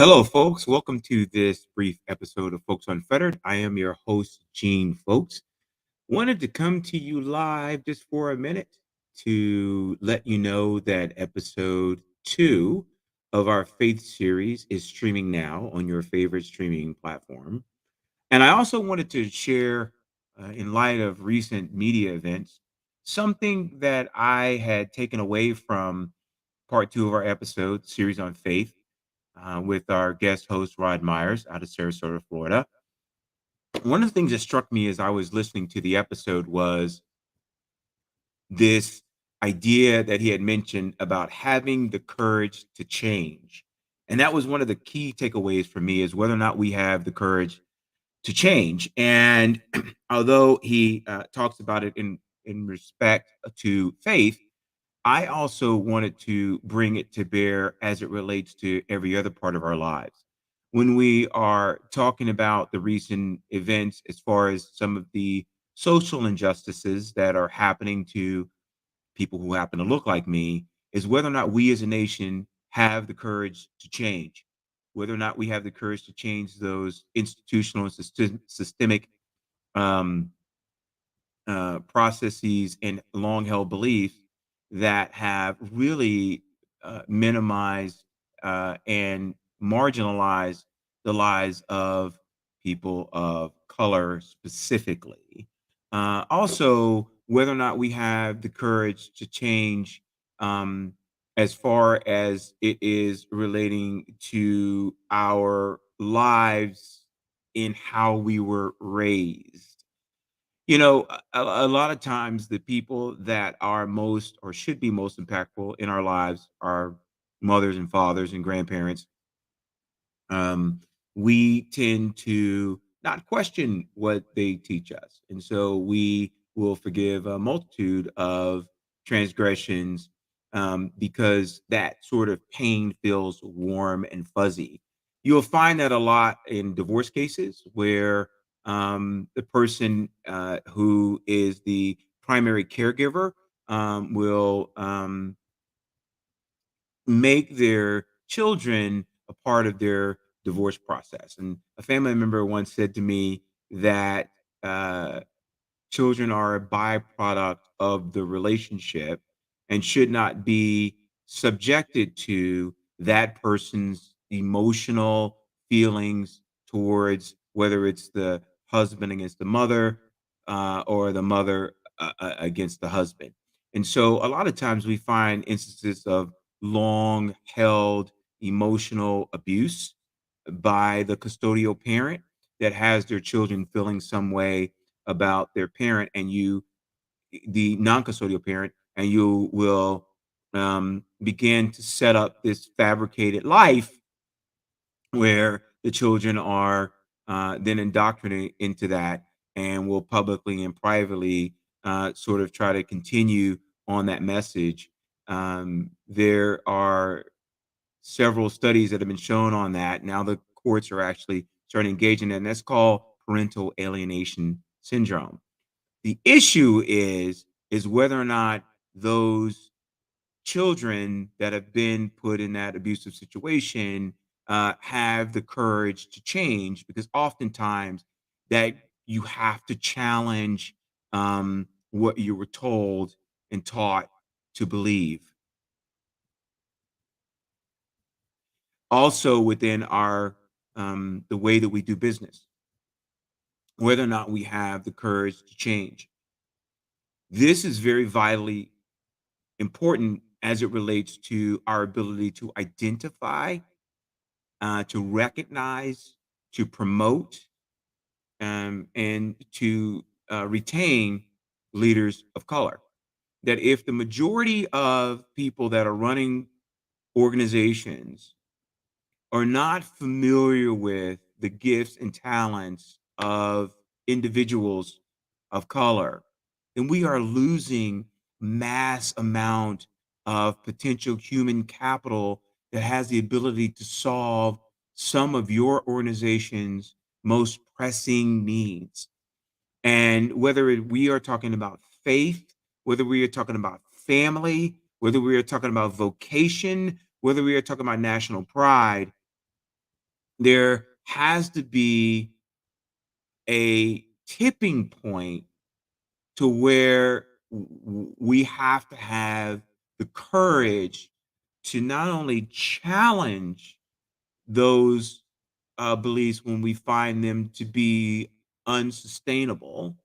Hello, folks. Welcome to this brief episode of Folks Unfettered. I am your host, Gene Folks. Wanted to come to you live just for a minute to let you know that episode 2 of our Faith series is streaming now on your favorite streaming platform. And I also wanted to share, in light of recent media events, something that I had taken away from part 2 of our episode series on faith with our guest host, Rod Myers, out of Sarasota, Florida. One of the things that struck me as I was listening to the episode was this idea that he had mentioned about having the courage to change. And that was one of the key takeaways for me is whether or not we have the courage to change. And although he talks about it in respect to faith, I also wanted to bring it to bear as it relates to every other part of our lives. When we are talking about the recent events, as far as some of the social injustices that are happening to people who happen to look like me, is whether or not we as a nation have the courage to change, whether or not we have the courage to change those institutional and systemic um, processes and long held beliefs that have really minimized and marginalized the lives of people of color specifically. Also, whether or not we have the courage to change as far as it is relating to our lives in how we were raised. A lot of times the people that are most or should be most impactful in our lives are mothers and fathers and grandparents. We tend to not question what they teach us. And so we will forgive a multitude of transgressions because that sort of pain feels warm and fuzzy. You'll find that a lot in divorce cases where the person who is the primary caregiver will make their children a part of their divorce process. And a family member once said to me that uh, children are a byproduct of the relationship and should not be subjected to that person's emotional feelings towards whether it's the husband against the mother or the mother against the husband. And so a lot of times we find instances of long held emotional abuse by the custodial parent that has their children feeling some way about their parent, and you, the non-custodial parent, and you will begin to set up this fabricated life where the children are then indoctrinated into that and will publicly and privately sort of try to continue on that message. There are several studies that have been shown on that. Now the courts are actually starting to engage in that, and that's called parental alienation syndrome. The issue is whether or not those children that have been put in that abusive situation have the courage to change, because oftentimes that you have to challenge what you were told and taught to believe. Also within our the way that we do business, whether or not we have the courage to change. This is very vitally important as it relates to our ability to identify, to recognize, to promote, and to retain leaders of color. That if the majority of people that are running organizations are not familiar with the gifts and talents of individuals of color, then we are losing mass amount of potential human capital that has the ability to solve some of your organization's most pressing needs. And whether we are talking about faith, whether we are talking about family, whether we are talking about vocation, whether we are talking about national pride, there has to be a tipping point to where we have to have the courage to not only challenge those beliefs when we find them to be unsustainable,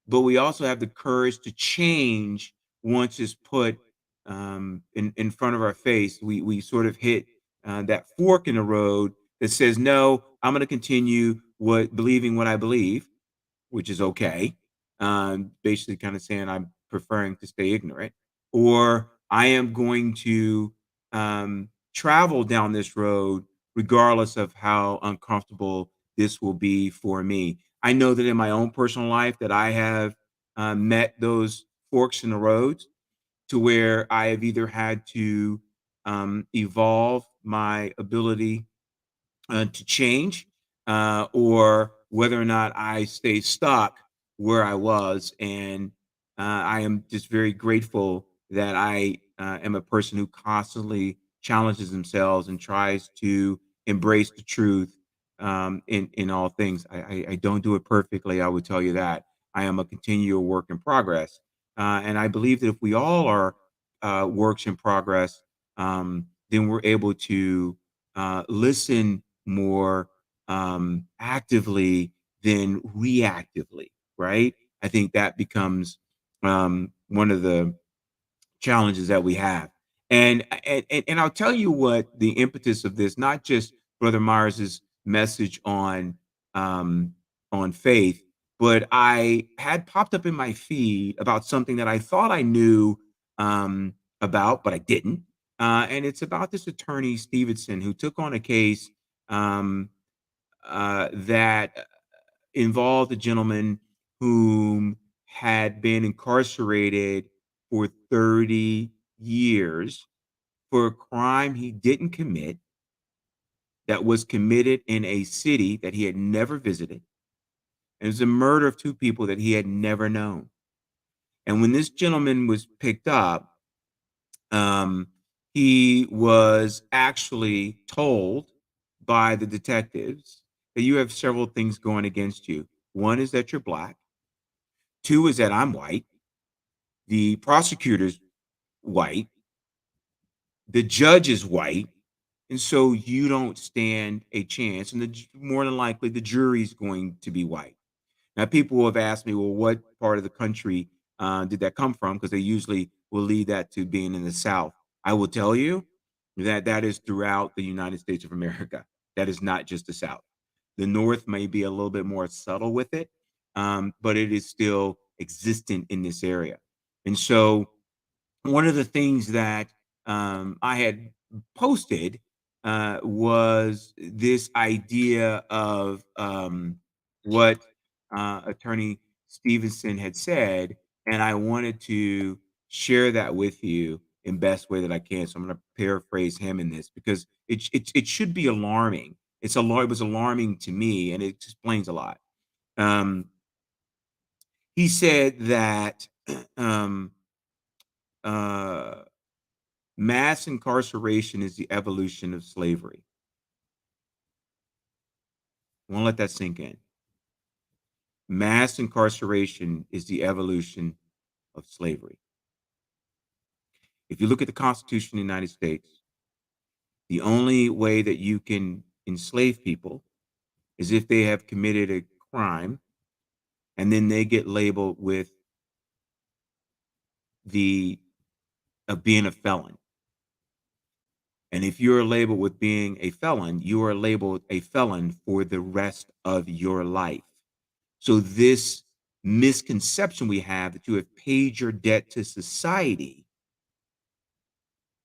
but we also have the courage to change once it's put in front of our face. We sort of hit that fork in the road that says, "No, I'm going to continue believing what I believe," which is okay. Basically, kind of saying I'm preferring to stay ignorant, or I am going to travel down this road regardless of how uncomfortable this will be for me. I know that in my own personal life that I have met those forks in the road to where I have either had to evolve my ability to change, or whether or not I stay stuck where I was. And I am just very grateful that I am a person who constantly challenges themselves and tries to embrace the truth in all things. I don't do it perfectly. I would tell you that I am a continual work in progress, and I believe that if we all are works in progress, then we're able to listen more actively than reactively, right? I think that becomes one of the challenges that we have. And I'll tell you what the impetus of this, not just Brother Myers's message on faith, but I had popped up in my feed about something that I thought I knew about, but I didn't. And it's about this attorney Stevenson who took on a case um, that involved a gentleman whom had been incarcerated for 30 years for a crime he didn't commit, that was committed in a city that he had never visited. And it was a murder of two people that he had never known. And when this gentleman was picked up, um, he was actually told by the detectives that you have several things going against you. One is that you're black. Two is that I'm white. The prosecutor's white. The judge is white. And so you don't stand a chance. And more than likely, the jury's going to be white. Now, people have asked me, well, what part of the country did that come from? Because they usually will lead that to being in the South. I will tell you that that is throughout the United States of America. That is not just the South. The North may be a little bit more subtle with it, but it is still existent in this area. And so one of the things that I had posted was this idea of what Attorney Stevenson had said, and I wanted to share that with you in best way that I can. So I'm going to paraphrase him in this because it should be alarming. It was alarming to me, and it explains a lot. Um, he said that um, uh, mass incarceration is the evolution of slavery. I want to let that sink in. Mass incarceration is the evolution of slavery. If you look at the Constitution of the United States, the only way that you can enslave people is if they have committed a crime and then they get labeled with the of being a felon. And if you're labeled with being a felon, you are labeled a felon for the rest of your life. So this misconception we have that you have paid your debt to society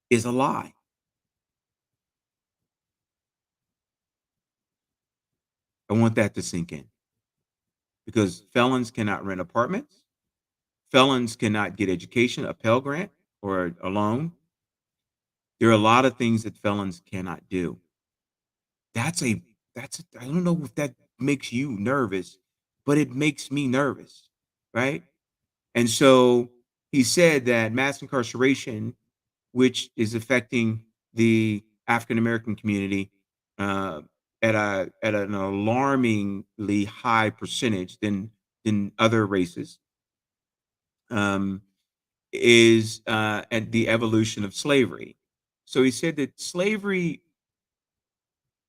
is a lie. I want that to sink in because felons cannot rent apartments. Felons cannot get education, a Pell Grant, or a loan. There are a lot of things that felons cannot do. That's a I don't know if that makes you nervous, but it makes me nervous, right? And so he said that mass incarceration, which is affecting the African American community, uh, at an alarmingly high percentage than other races, um, is at the evolution of slavery. So he said that slavery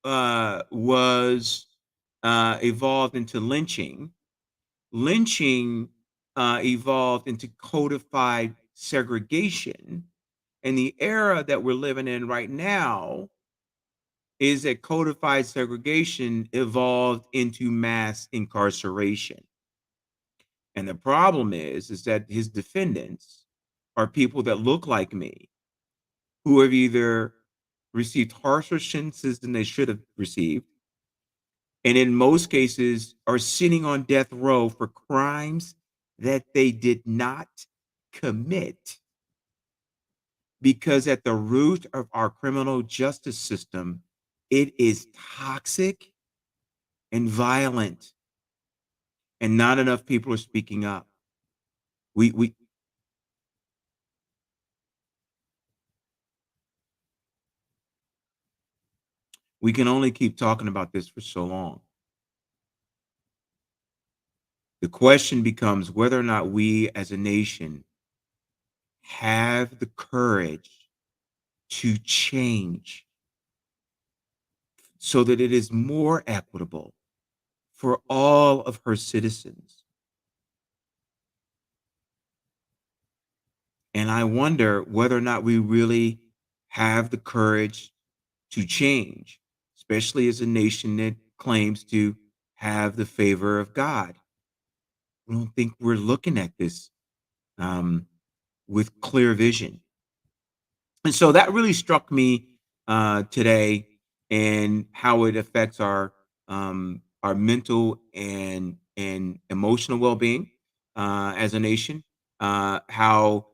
was evolved into lynching. Lynching evolved into codified segregation. And the era that we're living in right now is that codified segregation evolved into mass incarceration. And the problem is that his defendants are people that look like me, who have either received harsher sentences than they should have received, and in most cases are sitting on death row for crimes that they did not commit, because at the root of our criminal justice system, it is toxic and violent, and not enough people are speaking up. We we can only keep talking about this for so long. The question becomes whether or not we as a nation have the courage to change so that it is more equitable for all of her citizens. And I wonder whether or not we really have the courage to change, especially as a nation that claims to have the favor of God. I don't think we're looking at this um, with clear vision. And so that really struck me today, and how it affects our mental and emotional well-being as a nation. How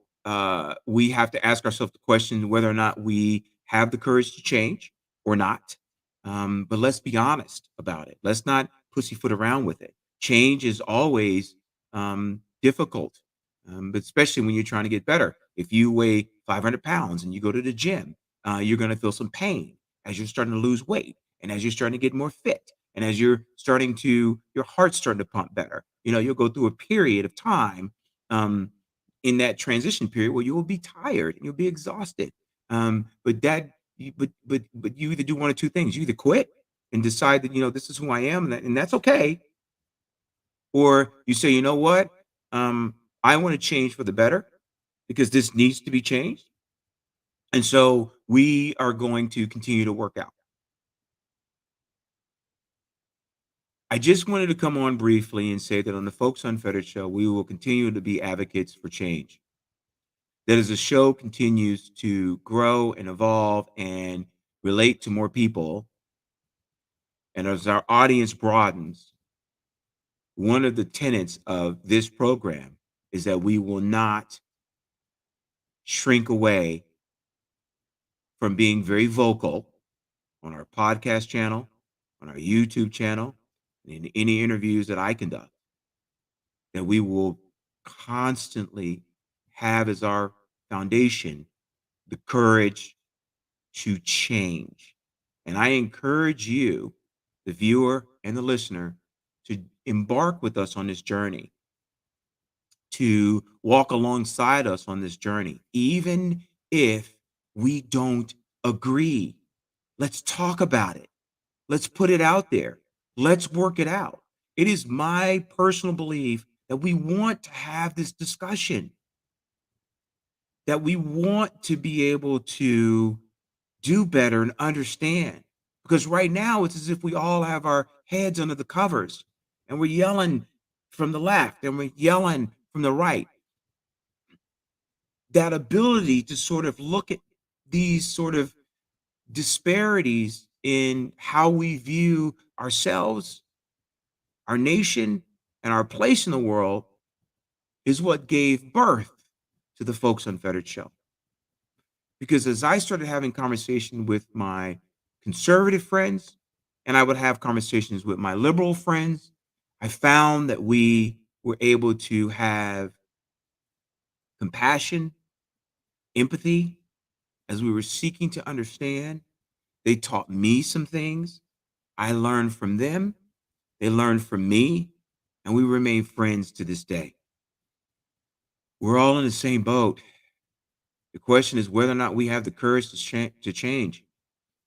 we have to ask ourselves the question whether or not we have the courage to change or not. But let's be honest about it. Let's not pussyfoot around with it. Change is always difficult, but especially when you're trying to get better. If you weigh 500 pounds and you go to the gym, you're going to feel some pain as you're starting to lose weight, and as you're starting to get more fit, and as your heart's starting to pump better. You'll go through a period of time, um, in that transition period, where you will be tired and you'll be exhausted. But you either do one of two things: you either quit and decide that this is who I am, and that's okay, or you say, you know what, um, I want to change for the better, because this needs to be changed. And so we are going to continue to work out. I just wanted to come on briefly and say that on the Folks Unfettered show, we will continue to be advocates for change. That as the show continues to grow and evolve and relate to more people, and as our audience broadens, one of the tenets of this program is that we will not shrink away from being very vocal on our podcast channel, on our YouTube channel, and in any interviews that I conduct, that we will constantly have as our foundation the courage to change. And I encourage you, the viewer and the listener, to embark with us on this journey, to walk alongside us on this journey, even if we don't agree. Let's talk about it. Let's put it out there. Let's work it out. It is my personal belief that we want to have this discussion, that we want to be able to do better and understand. Because right now, it's as if we all have our heads under the covers, and we're yelling from the left and we're yelling from the right. That ability to sort of look at these sort of disparities in how we view ourselves, our nation, and our place in the world is what gave birth to the Folks Unfettered show. Because as I started having conversation with my conservative friends, and I would have conversations with my liberal friends, I found that we were able to have compassion, empathy, as we were seeking to understand. They taught me some things. I learned from them, they learned from me, and we remain friends to this day. We're all in the same boat. The question is whether or not we have the courage to change.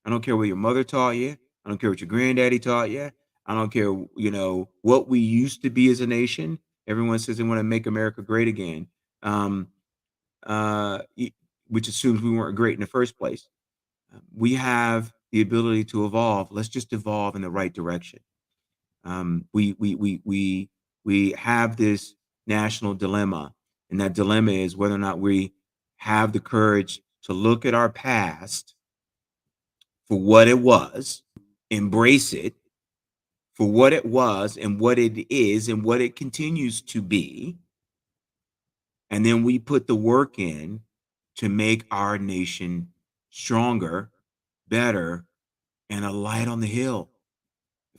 I don't care what your mother taught you. I don't care what your granddaddy taught you. I don't care, what we used to be as a nation. Everyone says they want to make America great again, um, y- which assumes we weren't great in the first place. We have the ability to evolve. Let's just evolve in the right direction. We have this national dilemma, and that dilemma is whether or not we have the courage to look at our past for what it was, embrace it for what it was and what it is and what it continues to be, and then we put the work in to make our nation stronger, better, and a light on the hill.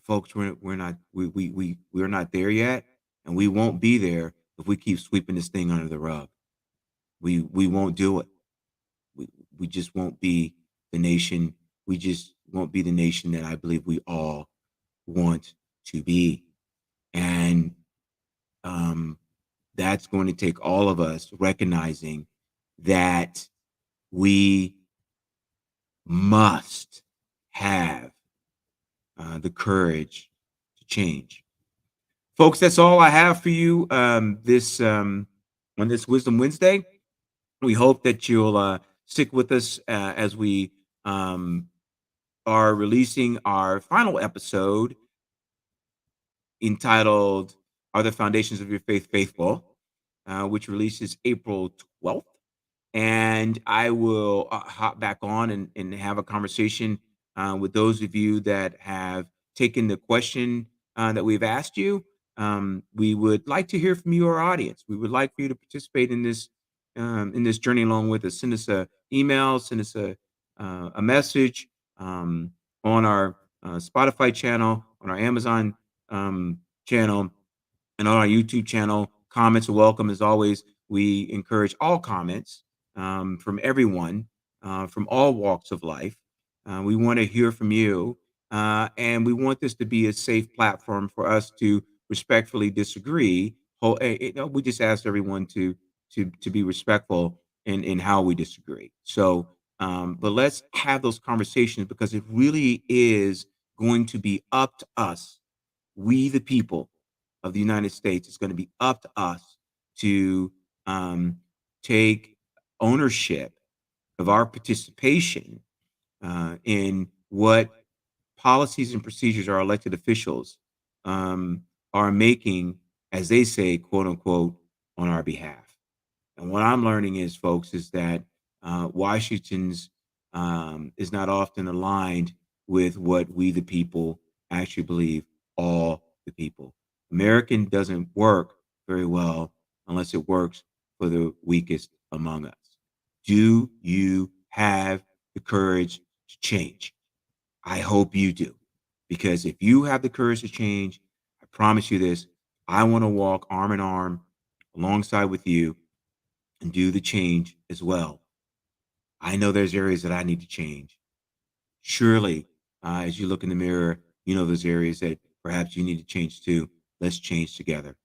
Folks, we're not there yet, and we won't be there if we keep sweeping this thing under the rug. We won't do it. We we just won't be the nation. We just won't be the nation that I believe we all want to be. And um, that's going to take all of us recognizing that we must have the courage to change. Folks, that's all I have for you this on this Wisdom Wednesday. We hope that you'll stick with us as we um, are releasing our final episode entitled "Are the Foundations of Your Faith Faithful?" Which releases April 12th. And I will hop back on and have a conversation with those of you that have taken the question that we've asked you. We would like to hear from you, our audience. We would like for you to participate in this journey along with us. Send us a email, send us a message on our Spotify channel, on our Amazon channel, and on our YouTube channel. Comments are welcome as always. We encourage all comments from everyone, from all walks of life. We want to hear from you, and we want this to be a safe platform for us to respectfully disagree. We just ask everyone to be respectful in how we disagree. So, but let's have those conversations because it really is going to be up to us, we the people of the United States. It's going to be up to us to um, take ownership of our participation in what policies and procedures our elected officials are making, as they say, quote unquote, on our behalf. And what I'm learning is, folks, is that Washington's is not often aligned with what we, the people, actually believe, all the people. American doesn't work very well unless it works for the weakest among us. Do you have the courage to change? I hope you do. Because if you have the courage to change, I promise you this, I want to walk arm in arm alongside with you and do the change as well. I know there's areas that I need to change. Surely, as you look in the mirror, you know there's areas that perhaps you need to change too. Let's change together.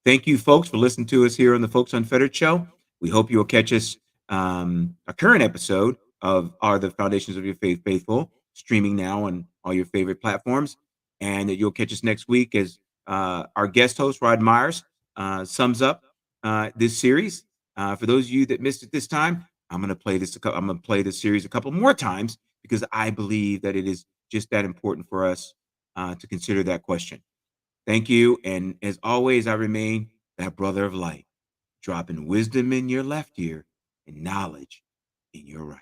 Thank you, folks, for listening to us here on the Folks Unfettered Show. We hope you will catch us a current episode of Are the Foundations of Your Faith Faithful, streaming now on all your favorite platforms. And that you'll catch us next week as our guest host, Rod Myers, sums up this series. For those of you that missed it this time, I'm going to play this. I'm going to play this series a couple more times because I believe that it is just that important for us to consider that question. Thank you. And as always, I remain that brother of light, dropping wisdom in your left ear and knowledge in your right.